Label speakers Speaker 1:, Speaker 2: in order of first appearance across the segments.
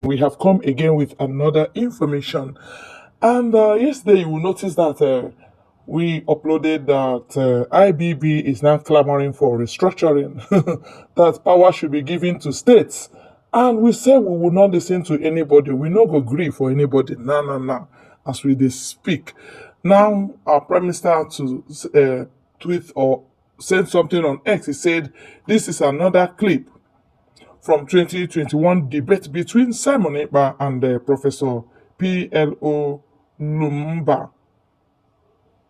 Speaker 1: We have come again with another information. And yesterday, you will notice that we uploaded that IBB is now clamoring for restructuring, that power should be given to states. And we say we will not listen to anybody. We no go agree for anybody. No, no, no. As we they speak. Now, our Prime Minister to tweet or send something on X. He said, this is another clip from 2021 debate between Simon Ekpa and Professor PLO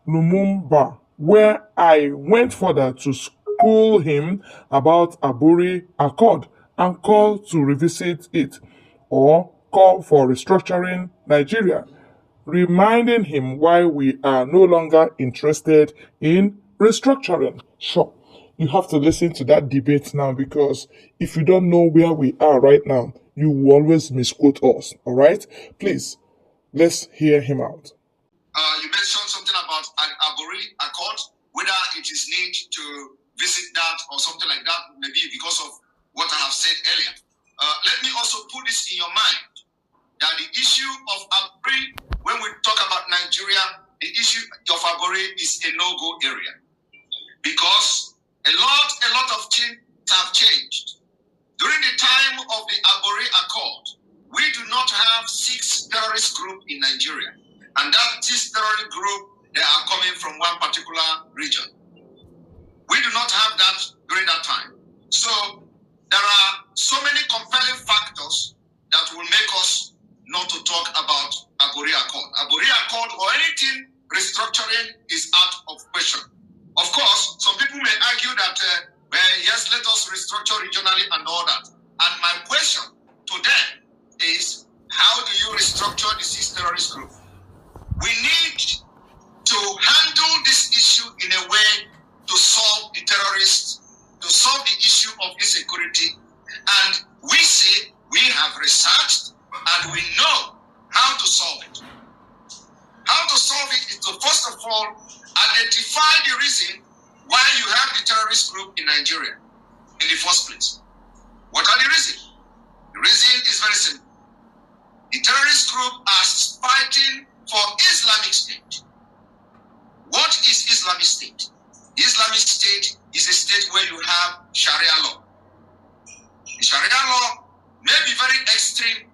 Speaker 1: Lumumba, where I went further to school him about Aburi Accord and call to revisit it or call for restructuring Nigeria, reminding him why we are no longer interested in restructuring. Sure, you have to listen to that debate now, because if you don't know where we are right now, you will always misquote us. All right? Please, let's hear him out.
Speaker 2: You mentioned something about an Aburi Accord, whether it is need to visit that or something like that, maybe because of what I have said earlier. Let me also put this in your mind, that the issue of Aburi, when we talk about Nigeria, the issue of Aburi is a no-go area, because a lot of things have changed. During the time of the Aburi Accord, we do not have 6 terrorist groups in Nigeria. And that 6 terrorist group, they are coming from one particular region. We do not have that during that time. So there are so many compelling factors that will make us not to talk about Aburi Accord. Aburi Accord or anything restructuring is out of question. Of course, some people may argue that, yes, let us restructure regionally and all that. And my question to them is, how do you restructure the 6 terrorist groups? We need to handle this issue in a way to solve the terrorists, to solve the issue of insecurity. And we say we have researched and we know how to solve it. How to solve it is to, first of all, identify the reason why you have the terrorist group in Nigeria in the first place. What are the reasons? The reason is very simple. The terrorist group are fighting for Islamic State. What is Islamic State? Islamic State is a state where you have Sharia law. The Sharia law may be very extreme,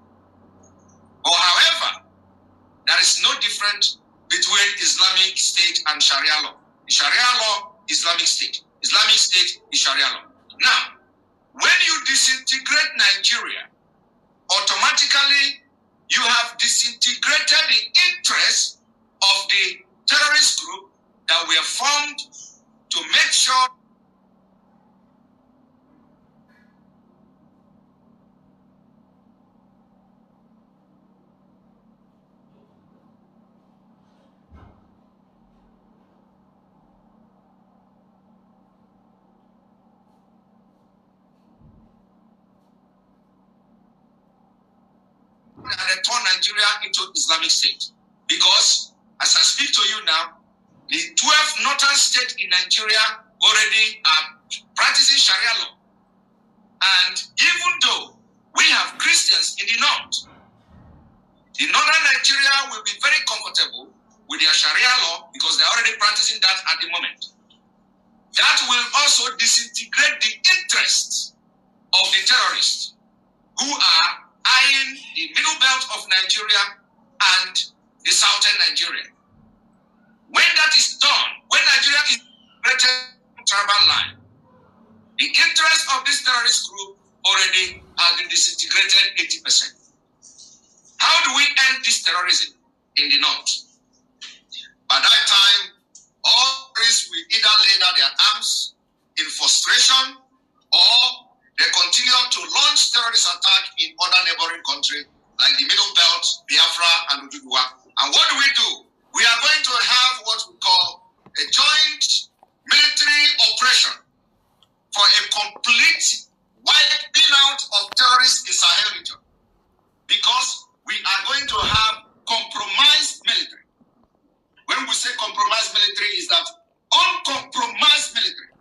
Speaker 2: but however, there is no difference between Islamic State and Sharia law. The Sharia law, Islamic State. Islamic State is Sharia law. Now, when you disintegrate Nigeria, automatically you have disintegrated the interests of the terrorist group that were formed to make sure that they turn Nigeria into Islamic State. Because, as I speak to you now, the 12 northern states in Nigeria already are practicing Sharia law. And even though we have Christians in the north, the northern Nigeria will be very comfortable with their Sharia law because they're already practicing that at the moment. That will also disintegrate the interests of the terrorists who are eyeing the middle belt of Nigeria and the southern Nigeria. When that is done, when Nigeria is separated from tribal line, the interest of this terrorist group already has been disintegrated 80%. How do we end this terrorism in the north? By that time, all terrorists will either lay down their arms in frustration, or they continue to launch terrorist attacks in other neighboring countries like the Middle Belt, Biafra, and Ududua. And what do? We are going to have what we call a joint military operation for a complete wiping out of terrorists in Sahel region. Because we are going to have compromised military. When we say compromised military, is that uncompromised military.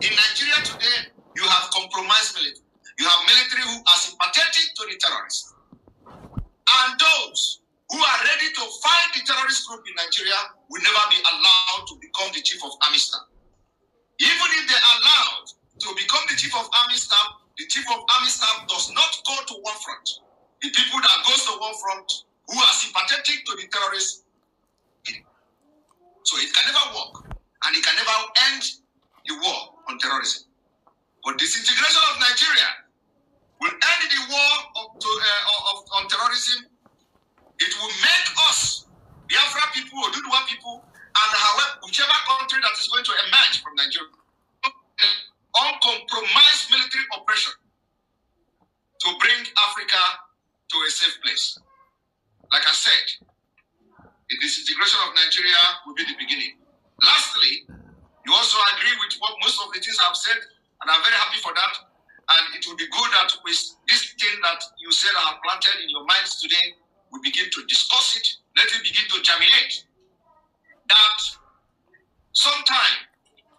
Speaker 2: In Nigeria today, you have compromised military. You have military who are sympathetic to the terrorists. And those who are ready to fight the terrorist group in Nigeria will never be allowed to become the chief of army staff. Even if they are allowed to become the chief of army staff, the chief of army staff does not go to one front. The people that goes to one front who are sympathetic to the terrorists. So it can never work, and it can never end the war on terrorism. But disintegration of Nigeria will end the war on terrorism. It will make us, Biafra people or Duduwa people, and however, whichever country that is going to emerge from Nigeria, uncompromised military operation to bring Africa to a safe place. Like I said, the disintegration of Nigeria will be the beginning. Lastly, you also agree with what most of the things I've said, and I'm very happy for that. And it will be good that with this thing that you said I have planted in your minds today, we begin to discuss it. Let it begin to germinate. That sometime,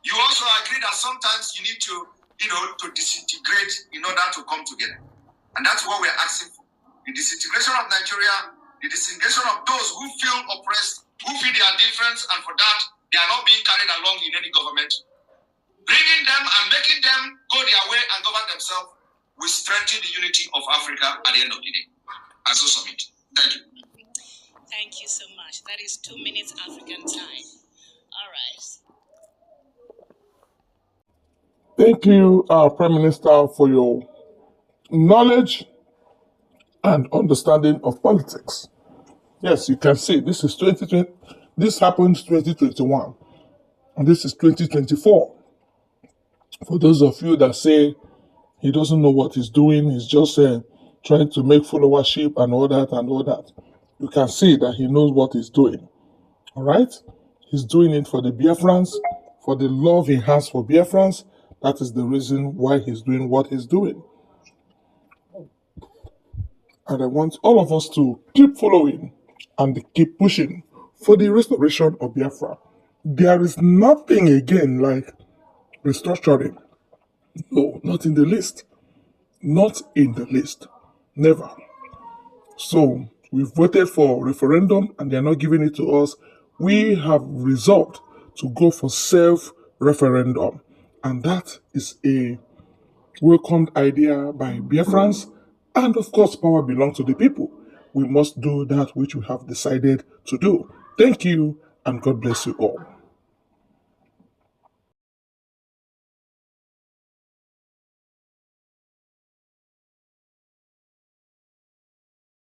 Speaker 2: you also agree that sometimes you need to, to disintegrate in order to come together. And that's what we're asking for. The disintegration of Nigeria, the disintegration of those who feel oppressed, who feel they are different, and for that, they are not being carried along in any government. Bringing them and making them go their way and govern themselves will strengthen the unity of Africa at the end of the day. I so submit. Thank you.
Speaker 3: Thank you so much. That is 2 minutes African time. All right.
Speaker 1: Thank you, Prime Minister, for your knowledge and understanding of politics. Yes, you can see this is 2020. This happened 2021, and this is 2024. For those of you that say he doesn't know what he's doing, he's just trying to make followership and all that, you can see that he knows what he's doing. All right? He's doing it for the Biafrans, for the love he has for Biafrans. That is the reason why he's doing what he's doing. And I want all of us to keep following and keep pushing for the restoration of Biafra. There is nothing again like restructuring. No, not in the list. Not in the list. Never. So, we've voted for referendum and they're not giving it to us. We have resolved to go for self-referendum. And that is a welcomed idea by Biafrans. And of course, power belongs to the people. We must do that which we have decided to do. Thank you, and God bless you all.